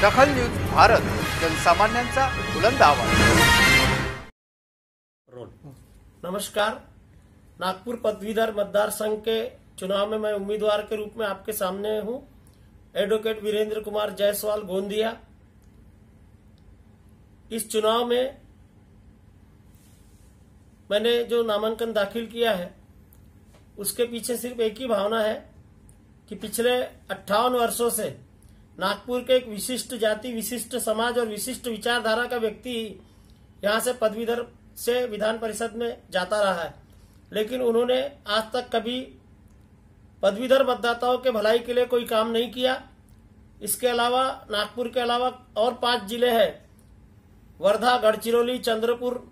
दखल न्यूज भारत, जनसामान्यांचा बुलंद आवाज। नमस्कार। नागपुर पदवीधर मतदार संघ के चुनाव में मैं उम्मीदवार के रूप में आपके सामने हूं। एडवोकेट वीरेंद्र कुमार जायसवाल गोंदिया। इस चुनाव में मैंने जो नामांकन दाखिल किया है उसके पीछे सिर्फ एक ही भावना है कि पिछले 58 वर्षों से नागपुर के एक विशिष्ट जाति, विशिष्ट समाज और विशिष्ट विचारधारा का व्यक्ति यहां से पदवीधर से विधान परिषद में जाता रहा है, लेकिन उन्होंने आज तक कभी पदवीधर मतदाताओं के भलाई के लिए कोई काम नहीं किया। इसके अलावा नागपुर के अलावा और 5 जिले हैं, वर्धा, गढ़चिरौली, चंद्रपुर,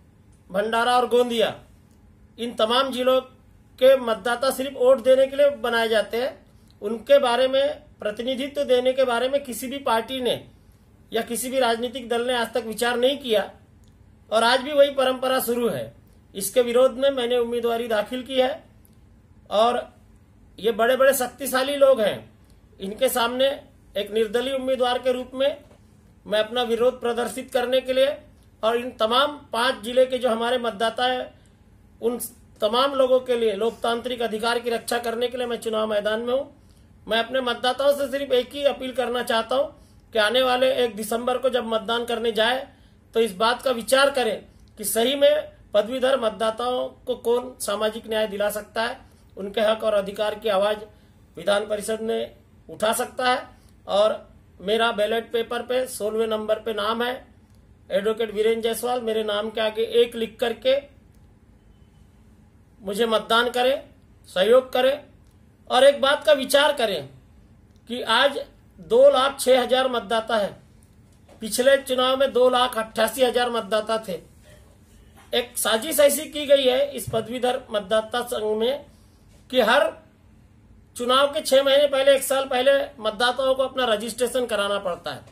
भंडारा और गोंदिया। इन तमाम जिलों के मतदाता सिर्फ वोट देने के लिए बनाए जाते हैं। उनके बारे में, प्रतिनिधित्व देने के बारे में किसी भी पार्टी ने या किसी भी राजनीतिक दल ने आज तक विचार नहीं किया और आज भी वही परंपरा शुरू है। इसके विरोध में मैंने उम्मीदवारी दाखिल की है और ये बड़े बड़े शक्तिशाली लोग हैं। इनके सामने एक निर्दलीय उम्मीदवार के रूप में मैं अपना विरोध प्रदर्शित करने के लिए और इन तमाम 5 जिले के जो हमारे मतदाता है उन तमाम लोगों के लिए लोकतांत्रिक अधिकार की रक्षा करने के लिए मैं चुनाव मैदान में हूं। मैं अपने मतदाताओं से सिर्फ एक ही अपील करना चाहता हूं कि आने वाले 1 दिसंबर को जब मतदान करने जाए तो इस बात का विचार करें कि सही में पदवीधर मतदाताओं को कौन सामाजिक न्याय दिला सकता है, उनके हक और अधिकार की आवाज विधान परिषद में उठा सकता है। और मेरा बैलेट पेपर पे 16वें नंबर पे नाम है, एडवोकेट वीरेंद्र जायसवाल। मेरे नाम के आगे 1 लिख करके मुझे मतदान करें, सहयोग करें और एक बात का विचार करें कि आज 2,06,000 मतदाता है। पिछले चुनाव में 2,88,000 मतदाता थे। एक साजिश ऐसी की गई है इस पदवीधर मतदाता संघ में कि हर चुनाव के 6 महीने पहले, 1 साल पहले मतदाताओं को अपना रजिस्ट्रेशन कराना पड़ता है।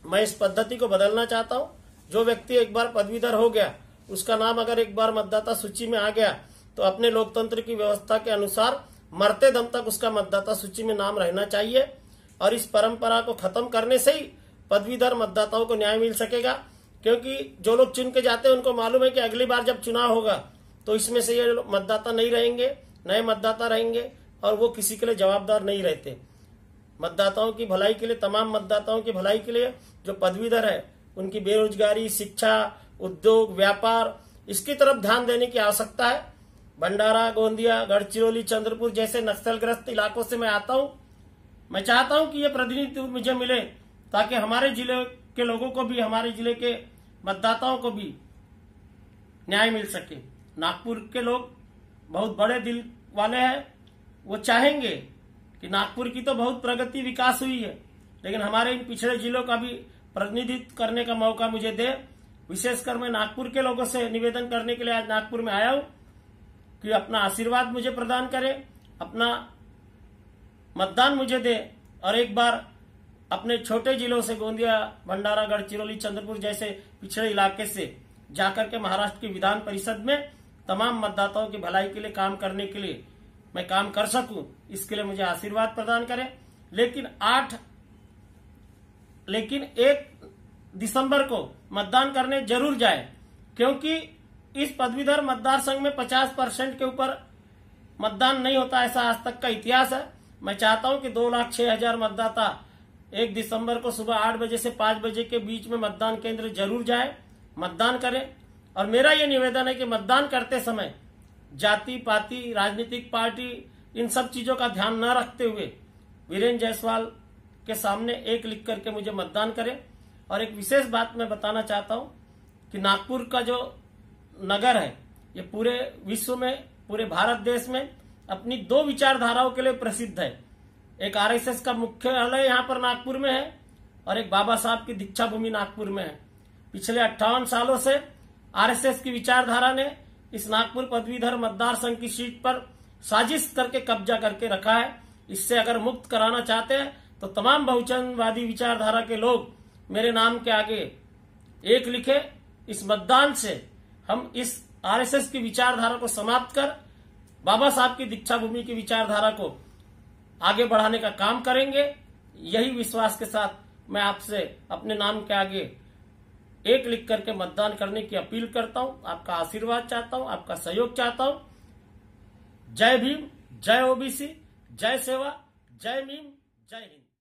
मैं इस पद्धति को बदलना चाहता हूं। जो व्यक्ति एक बार पदवीधर हो गया, उसका नाम अगर एक बार मतदाता सूची में आ गया तो अपने लोकतंत्र की व्यवस्था के अनुसार मरते दम तक उसका मतदाता सूची में नाम रहना चाहिए। और इस परंपरा को खत्म करने से ही पदवीधर मतदाताओं को न्याय मिल सकेगा, क्योंकि जो लोग चुन के जाते हैं उनको मालूम है कि अगली बार जब चुनाव होगा तो इसमें से ये मतदाता नहीं रहेंगे, नए मतदाता रहेंगे और वो किसी के लिए जवाबदार नहीं रहते। मतदाताओं की भलाई के लिए, तमाम मतदाताओं की भलाई के लिए जो पदवीधर है उनकी बेरोजगारी, शिक्षा, उद्योग, व्यापार, इसकी तरफ ध्यान देने की आवश्यकता है। भंडारा, गोंदिया, गढ़चिरौली, चंद्रपुर जैसे नक्सलग्रस्त इलाकों से मैं आता हूं। मैं चाहता हूं कि ये प्रतिनिधित्व मुझे मिले ताकि हमारे जिले के लोगों को भी, हमारे जिले के मतदाताओं को भी न्याय मिल सके। नागपुर के लोग बहुत बड़े दिल वाले हैं। वो चाहेंगे कि नागपुर की तो बहुत प्रगति, विकास हुई है, लेकिन हमारे इन पिछड़े जिलों का भी प्रतिनिधित्व करने का मौका मुझे दे। विशेषकर मैं नागपुर के लोगों से निवेदन करने के लिए आज नागपुर में आया हूं कि अपना आशीर्वाद मुझे प्रदान करें, अपना मतदान मुझे दे और एक बार अपने छोटे जिलों से, गोंदिया, भंडारा, गढ़चिरौली, चंद्रपुर जैसे पिछड़े इलाके से जाकर के महाराष्ट्र की विधान परिषद में तमाम मतदाताओं की भलाई के लिए काम करने के लिए मैं काम कर सकूं, इसके लिए मुझे आशीर्वाद प्रदान करें। लेकिन 1 दिसंबर को मतदान करने जरूर जाए, क्योंकि इस पदवीधर मतदार संघ में 50% के ऊपर मतदान नहीं होता, ऐसा आज तक का इतिहास है। मैं चाहता हूं कि 2,06,000 मतदाता 1 दिसंबर को सुबह 8 बजे से 5 बजे के बीच में मतदान केंद्र जरूर जाए, मतदान करें। और मेरा ये निवेदन है कि मतदान करते समय जाति पाति, राजनीतिक पार्टी, इन सब चीजों का ध्यान न रखते हुए वीरेंद्र जायसवाल के सामने 1 लिख करके मुझे मतदान करें। और एक विशेष बात मैं बताना चाहता हूं कि नागपुर का जो नगर है ये पूरे विश्व में, पूरे भारत देश में अपनी 2 विचारधाराओं के लिए प्रसिद्ध है। एक आरएसएस का मुख्यालय यहाँ पर नागपुर में है और एक बाबा साहब की दीक्षा भूमि नागपुर में है। पिछले 58 सालों से आरएसएस की विचारधारा ने इस नागपुर पदवीधर मतदार संघ की सीट पर साजिश करके कब्जा करके रखा है। इससे अगर मुक्त कराना चाहते हैं तो तमाम बहुजनवादी विचारधारा के लोग मेरे नाम के आगे 1 लिखे। इस मतदान से हम इस आरएसएस की विचारधारा को समाप्त कर बाबा साहब की दीक्षा भूमि की विचारधारा को आगे बढ़ाने का काम करेंगे। यही विश्वास के साथ मैं आपसे अपने नाम के आगे 1 लिख करके मतदान करने की अपील करता हूं। आपका आशीर्वाद चाहता हूं, आपका सहयोग चाहता हूं। जय भीम, जय ओबीसी, जय सेवा, जय मीम, जय हिंद।